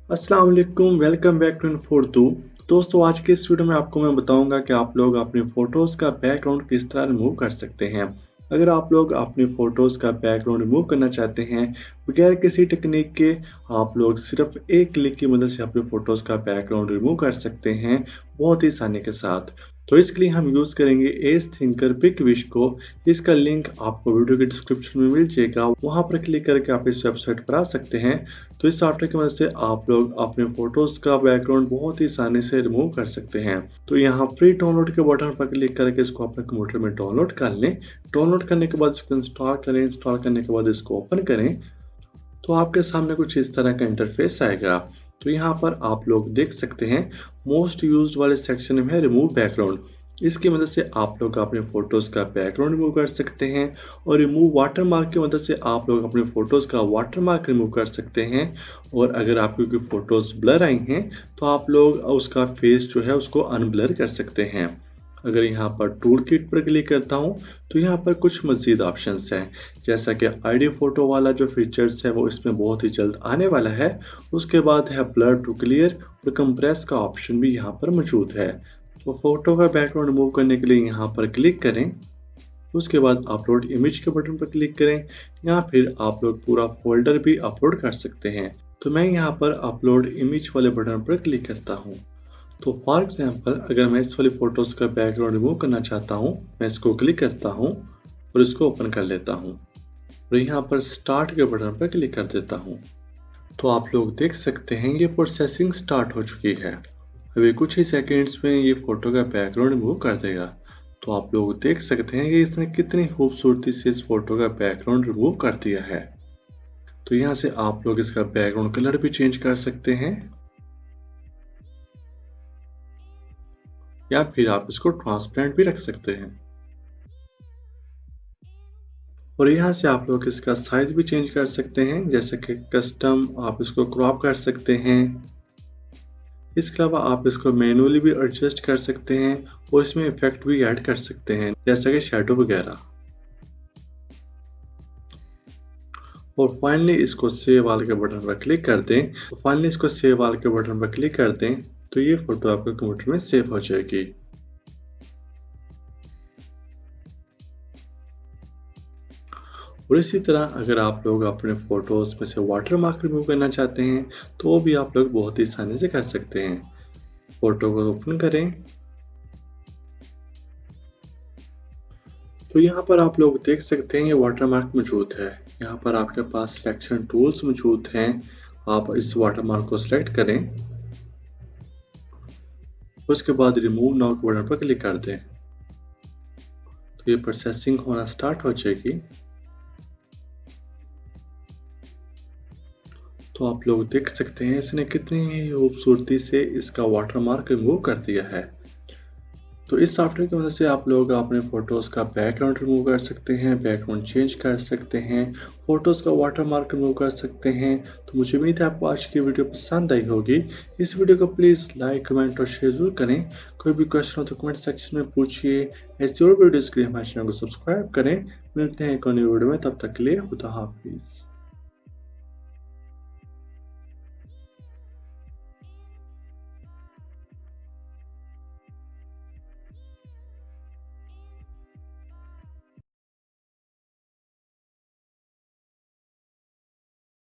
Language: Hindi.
अस्सलाम वालेकुम, वेलकम बैक टू इन्फोर्टू। दोस्तों, आज के इस वीडियो में आपको मैं बताऊंगा कि आप लोग अपनी फ़ोटोज़ का बैकग्राउंड किस तरह रिमूव कर सकते हैं। अगर आप लोग अपनी फ़ोटोज़ का बैकग्राउंड रिमूव करना चाहते हैं बगैर किसी टेक्निक के, आप लोग सिर्फ एक क्लिक की मदद से अपनी फ़ोटोज़ का बैकग्राउंड रिमूव कर सकते हैं, बहुत ही आसानी के साथ। तो इसके लिए हम यूज़ करेंगे एज थिंकर पिक विश को। इसका लिंक आपको वीडियो के डिस्क्रिप्शन में मिल जाएगा, वहाँ पर क्लिक करके आप इस वेबसाइट पर आ सकते हैं। तो इस सॉफ्टवेयर की मदद से आप लोग अपने फोटोज का बैकग्राउंड बहुत ही आसानी से रिमूव कर सकते हैं। तो यहाँ फ्री डाउनलोड के बटन पर क्लिक करके इसको अपने कंप्यूटर में डाउनलोड कर लें। डाउनलोड करने के बाद इसको इंस्टॉल करें। इंस्टॉल करने के बाद इसको ओपन करें तो आपके सामने कुछ इस तरह का इंटरफेस आएगा। तो यहाँ पर आप लोग देख सकते हैं मोस्ट यूज्ड वाले सेक्शन में है रिमूव बैकग्राउंड। इसकी मदद से आप लोग अपने फोटोज का बैकग्राउंड रिमूव कर सकते हैं और रिमूव वाटरमार्क की मदद से आप लोग अपने फोटोज का वाटरमार्क रिमूव कर सकते हैं। और अगर आपकी कोई फोटोज ब्लर आई हैं तो आप लोग उसका फेस जो है उसको अनब्लर कर सकते हैं। अगर यहाँ पर टूल किट पर क्लिक करता हूँ तो यहाँ पर कुछ मज़ीद ऑप्शंस हैं, जैसा कि आईडी फ़ोटो वाला जो फीचर्स है वो इसमें बहुत ही जल्द आने वाला है। उसके बाद है ब्लर टू क्लियर और कंप्रेस का ऑप्शन भी यहाँ पर मौजूद है। तो फ़ोटो का बैकग्राउंड रिमूव करने के लिए यहाँ पर क्लिक करें। उसके बाद अपलोड इमेज के बटन पर क्लिक करें, या फिर आप लोग पूरा फ़ोल्डर भी अपलोड कर सकते हैं। तो मैं यहाँ पर अपलोड इमेज वाले बटन पर क्लिक करता हूँ। तो फॉर एग्जांपल अगर मैं इस वाली फ़ोटोज़ का बैकग्राउंड रिमूव करना चाहता हूँ, मैं इसको क्लिक करता हूँ और इसको ओपन कर लेता हूँ और यहाँ पर स्टार्ट के बटन पर क्लिक कर देता हूँ। तो आप लोग देख सकते हैं ये प्रोसेसिंग स्टार्ट हो चुकी है। अभी कुछ ही सेकंड्स में ये फ़ोटो का बैकग्राउंड रिमूव कर देगा। तो आप लोग देख सकते हैं कि इसने कितनी खूबसूरती से इस फ़ोटो का बैकग्राउंड रिमूव कर दिया है। तो यहाँ से आप लोग इसका बैकग्राउंड कलर भी चेंज कर सकते हैं, या फिर आप इसको ट्रांसपेरेंट भी रख सकते हैं। और यहाँ से आप लोग इसका साइज भी चेंज कर सकते हैं, जैसे कि कस्टम आप इसको क्रॉप कर सकते हैं। इसके अलावा आप इसको मैनुअली भी एडजस्ट कर सकते हैं और इसमें इफेक्ट भी ऐड कर सकते हैं, जैसा कि शैडो वगैरह। और फाइनली इसको सेव वाल के बटन पर क्लिक कर दें। तो फाइनली इसको सेव वाल के बटन पर क्लिक कर दें तो ये फोटो आपके कंप्यूटर में सेव हो जाएगी। और इसी तरह अगर आप लोग अपने फ़ोटोज़ में से वाटरमार्क रिमूव करना चाहते हैं तो वो भी आप लोग बहुत ही आसानी से कर सकते हैं। फ़ोटो को ओपन करें तो यहाँ पर आप लोग देख सकते हैं ये वाटरमार्क मौजूद है। यहाँ पर आपके पास सिलेक्शन टूल्स मौजूद हैं। आप इस वाटरमार्क को सिलेक्ट करें, उसके बाद रिमूव नाउ के बटन पर क्लिक कर दें तो ये प्रोसेसिंग होना स्टार्ट हो जाएगी। तो आप लोग देख सकते हैं इसने कितनी खूबसूरती से इसका वाटरमार्क रिमूव कर दिया है। तो इस सॉफ्टवेयर की मदद से आप लोग अपने फ़ोटोज़ का बैकग्राउंड रिमूव कर सकते हैं, बैकग्राउंड चेंज कर सकते हैं, फ़ोटोज़ का वाटरमार्क रिमूव कर सकते हैं। तो मुझे उम्मीद है आपको आज की वीडियो पसंद आई होगी। इस वीडियो को प्लीज़ लाइक, कमेंट और शेयर ज़रूर करें। कोई भी क्वेश्चन हो तो कमेंट सेक्शन में पूछिए। ऐसी और वीडियोज़ के लिए हमारे चैनल को सब्सक्राइब करें। मिलते हैं एक और नई वीडियो में, तब तक के लिए खुदा हाफिज़।